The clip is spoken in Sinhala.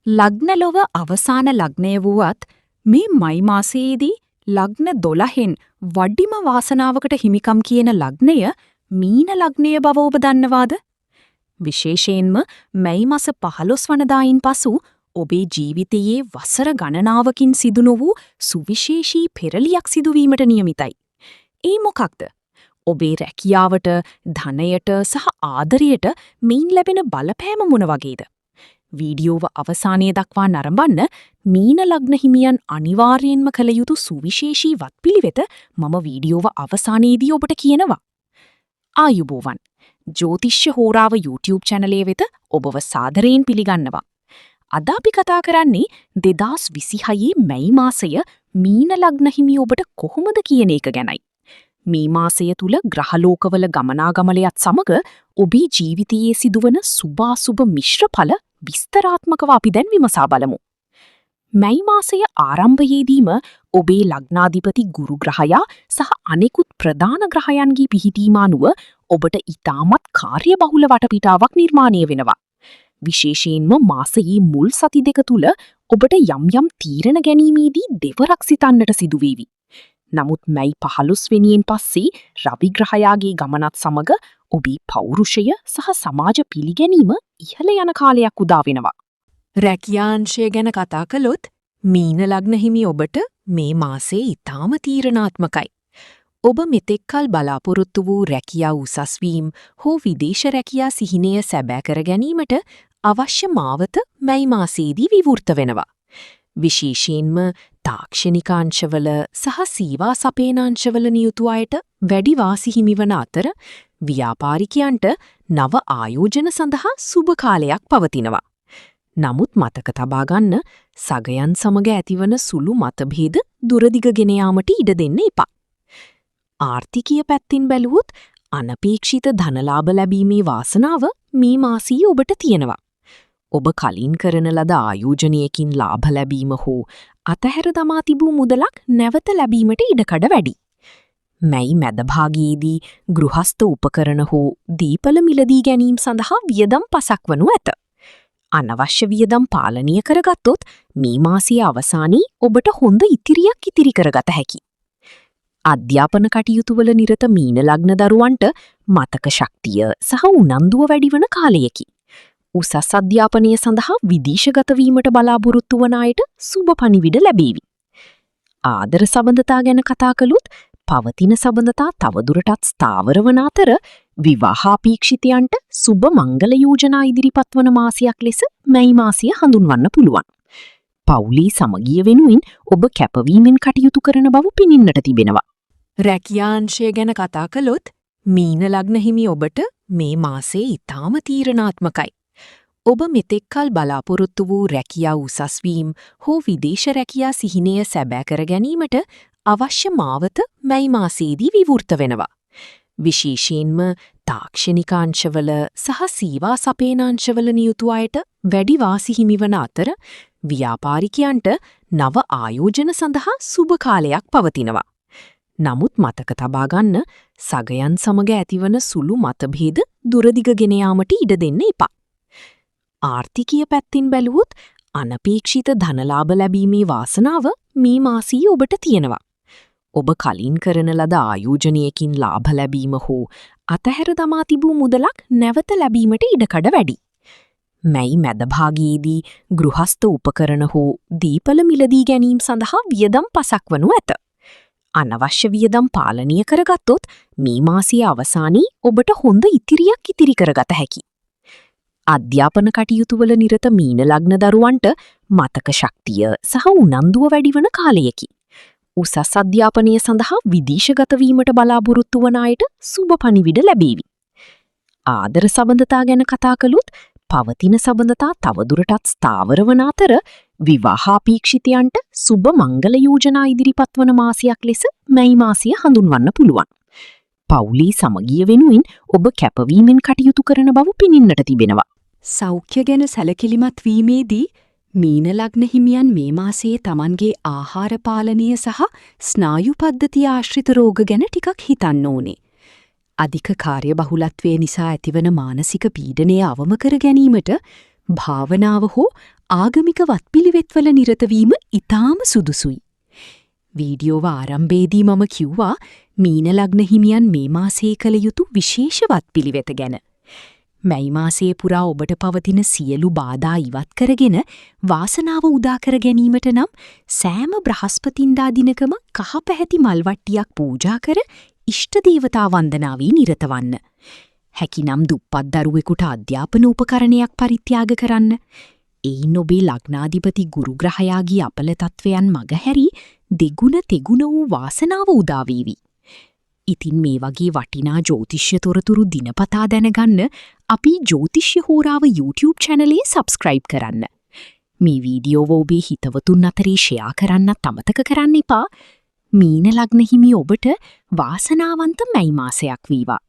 ලග්නලොව අවසාන ලග්නය වුවත් මේ මයි මාසයේදී ලග්න 12න් වඩිම වාසනාවකට හිමිකම් කියන ලග්නය මීන ලග්නය බව ඔබ දන්නවාද? විශේෂයෙන්ම මැයි මාස 15 වනදායින් පසු ඔබේ ජීවිතයේ වසර ගණනාවකින් සිදු වූ සුවිශේෂී පෙරලියක් සිදුවීමට නියමිතයි. ඒ මොකක්ද? ඔබේ රැකියාවට, ධනයට සහ ආදරයට මේන් ලැබෙන බලපෑම මොන වගේද? වීඩියෝව අවසානයේ දක්වා නරඹන්න මීන ලග්න හිමියන් අනිවාර්යයෙන්ම කළ යුතු සුවිශේෂී වත්පිළිවෙත මම වීඩියෝව අවසානයේදී ඔබට කියනවා. ආයුබෝවන්. ජ්‍යොතිෂ්‍ය හෝරාව YouTube channel වෙත ඔබව සාදරයෙන් පිළිගන්නවා. අද අපි කතා කරන්නේ 2026 මැයි මාසය මීන ලග්න හිමි ඔබට කොහොමද කියන එක ගැනයි. මේ මාසය තුල ග්‍රහලෝකවල ගමනාගමනයත් සමග ඔබේ ජීවිතයේ සිදුවන සුභාසුභ මිශ්‍රඵල විස්තරාත්මකව අපි දැන් විමසා බලමු. මැයි මාසය ආරම්භයේදීම ඔබේ ලග්නාධිපති ගුරු ග්‍රහයා සහ අනෙකුත් ප්‍රධාන ග්‍රහයන්ගේ පිහිටීම අනුව ඔබට ඉතාමත් කාර්යබහුල වටපිටාවක් නිර්මාණය වෙනවා. විශේෂයෙන්ම මාසයේ මුල් සති දෙක තුල ඔබට යම් තීරණ ගැනීමේදී දෙවරක් සිතන්නට සිදුවේවි. නමුත් මැයි 15 වෙනියෙන් පස්සේ රවි ග්‍රහයාගේ ගමනත් සමග ඔබේ පෞරුෂය සහ සමාජ පිළිගැනීම ඉහළ යන කාලයක් උදා වෙනවා. රැකියාංශය ගැන කතා කළොත් මීන ලග්න හිමි ඔබට මේ මාසේ ඊටාම තීරණාත්මකයි. ඔබ මෙතෙක්කල් බලාපොරොත්තු වූ රැකියා උසස් වීම හෝ විදේශ රැකියා සිහිනය සැබෑ කර ගැනීමට අවශ්‍ය මාවත මැයි මාසයේදී විවෘත වෙනවා. විශේෂයෙන්ම තාක්ෂණිකාංශවල සහ සීවා සපේනාංශවල නියුතු අයට වැඩි වාසි හිමිවන අතර ව්‍යාපාරිකයන්ට නව ආයෝජන සඳහා සුබ කාලයක් පවතිනවා. නමුත් මතක තබා ගන්න සගයන් සමග ඇතිවන සුළු මතභේද දුරදිගගෙන යාමට ඉඩ දෙන්න එපා. ආර්ථිකීය පැත්තෙන් බැලුවොත් අනපේක්ෂිත ධනලාභ ලැබීමේ වාසනාව මේ මාසයේ ඔබට තියෙනවා. ඔබ කලින් කරන ලද ආයෝජනයකින් ලාභ ලැබීම හෝ අතහැර දමා තිබූ මුදලක් නැවත ලැබීමට ඉඩකඩ වැඩි. මැයි මැදභාගයේදී ගෘහස්ත උපකරණ හෝ දීපල මිලදී ගැනීම සඳහා වියදම් පසක් වනු ඇත. අනවශ්‍ය වියදම් පාලනය කරගත්තොත් මේ මාසයේ අවසානයේ ඔබට හොඳ ඉතිරියක් ඉතිරි කරගත හැකියි. අධ්‍යාපන කටයුතුවල නිරත මීන ලග්න දරුවන්ට මතක ශක්තිය සහ උනන්දුව වැඩිවන කාලයකි. උසස් අධ්‍යාපනය සඳහා විදේශගත වීමට බලාපොරොත්තු වන අයට සුබ පණිවිඩ ලැබේවි. ආදර සබඳතා ගැන කතා කළොත් පවතින සබඳතා තවදුරටත් ස්ථාවර වන අතර විවාහාපේක්ෂිතයන්ට සුබ මංගල යෝජනා ඉදිරිපත් වන මාසයක් ලෙස මැයි මාසය හඳුන්වන්න පුළුවන්. පවුලේ සමගිය වෙනුවෙන් ඔබ කැපවීමෙන් කටයුතු කරන බව පෙනෙන්නට තිබෙනවා. රැකියාංශය ගැන කතා කළොත් මීන ලග්න හිමි ඔබට මේ මාසයේ ඊටාම තීරණාත්මකයි. ඔබ මෙතෙක්කල් බලාපොරොත්තු වූ රැකියා උසස් වීම හෝ විදේශ රැකියා සිහිනය සැබෑ කර ගැනීමට අවශ්‍ය මාවත මැයි මාසයේදී විවෘත වෙනවා. විශේෂයෙන්ම තාක්ෂණිකාංශවල සහ සීවා සපේනාංශවල නියුතු අයට වැඩි වාසි හිමිවන අතර ව්‍යාපාරිකයන්ට නව ආයෝජන සඳහා සුබ කාලයක් පවතිනවා. නමුත් මතක තබා ගන්න සගයන් සමග ඇතිවන සුළු මතභේද දුරදිගගෙන යාමට ඉඩ දෙන්න එපා. ආර්ථිකීය පැත්තෙන් බැලුවොත් අනපේක්ෂිත ධනලාභ ලැබීමේ වාසනාව මේ මාසයේ ඔබට තියෙනවා. ඔබ කලින් කරන ලද ආයෝජනයකින් ලාභ ලැබීම හෝ අතහැර දමා තිබූ මුදලක් නැවත ලැබීමට ඉඩකඩ වැඩි. මැයි මැදභාගයේදී ගෘහස්ත උපකරණ හෝ දීපල මිලදී ගැනීම සඳහා වියදම් පසක් වනු ඇත. අනවශ්‍ය වියදම් පාලනය කරගත්තොත් මේ මාසයේ අවසානයේ ඔබට හොඳ ඉතිරියක් ඉතිරි කරගත හැකියි. අධ්‍යාපන කටයුතුවල නිරත මීන ලග්න දරුවන්ට මතක ශක්තිය සහ උනන්දුව වැඩිවන කාලයකි. උසස් අධ්‍යාපනය සඳහා විදේශගත වීමට බලාපොරොත්තු වන අයට සුබ පණිවිඩ ලැබේවි. ආදර සබඳතා ගැන කතා කළොත් පවතින සබඳතා තවදුරටත් ස්ථාවර වන අතර විවාහාපේක්ෂිතයන්ට සුබ මංගල යෝජනා ඉදිරිපත් වන මාසයක් ලෙස මැයි මාසය හඳුන්වන්න පුළුවන්. පවුලේ සමගිය වෙනුවෙන් ඔබ කැපවීමෙන් කටයුතු කරන බව පෙනෙන්නට තිබෙනවා. සෞඛ්‍ය ගැන සැලකිලිමත් වීමේදී මීන ලග්න හිමියන් මේ මාසයේ Tamanගේ ආහාර පාලනය සහ ස්නායු පද්ධතිය ආශ්‍රිත රෝග ගැන ටිකක් හිතන්න ඕනේ. අධික කාර්යබහුලත්වය නිසා ඇතිවන මානසික පීඩනය අවම කර ගැනීමට භාවනාව හෝ ආගමික වත්පිළිවෙත්වල නිරතවීම ඉතාම සුදුසුයි. වීඩියෝව ආරම්භයේදී මම කිව්වා මීන ලග්න හිමියන් මේ මාසයේ කළ යුතු විශේෂ වත්පිළිවෙත ගැන. මැයි මාසයේ පුරා ඔබට පවතින සියලු බාධා ඉවත් කරගෙන වාසනාව උදා කර ගැනීමට නම් සෑම බ්‍රහස්පතින්දා දිනකම කහ පැහැති මල් වට්ටියක් පූජා කර ඉෂ්ට දේවතා වන්දනාවේ නිරත වන්න. හැකිනම් දුප්පත් දරුවෙකුට අධ්‍යාපන උපකරණයක් පරිත්‍යාග කරන්න. එයින් ඔබේ ලග්නාධිපති ගුරු ග්‍රහයාගේ අපල තත්වයන් මගහැරි දෙගුණ තෙගුණ වූ වාසනාව උදා වේවි. ඉතින් මේ වගේ වටිනා ජ්‍යොතිෂ්‍ය තොරතුරු දිනපතා දැනගන්න අපි ජ්‍යොතිෂ්‍ය හෝරාව YouTube channelේ subscribe කරන්න. මේ වීඩියෝව ඔබේ හිතවතුන් අතරේ ෂෙයා කරන්නත් අමතක කරන්න එපා. මීන ලග්න හිමි ඔබට වාසනාවන්ත මැයි මාසයක් වේවා.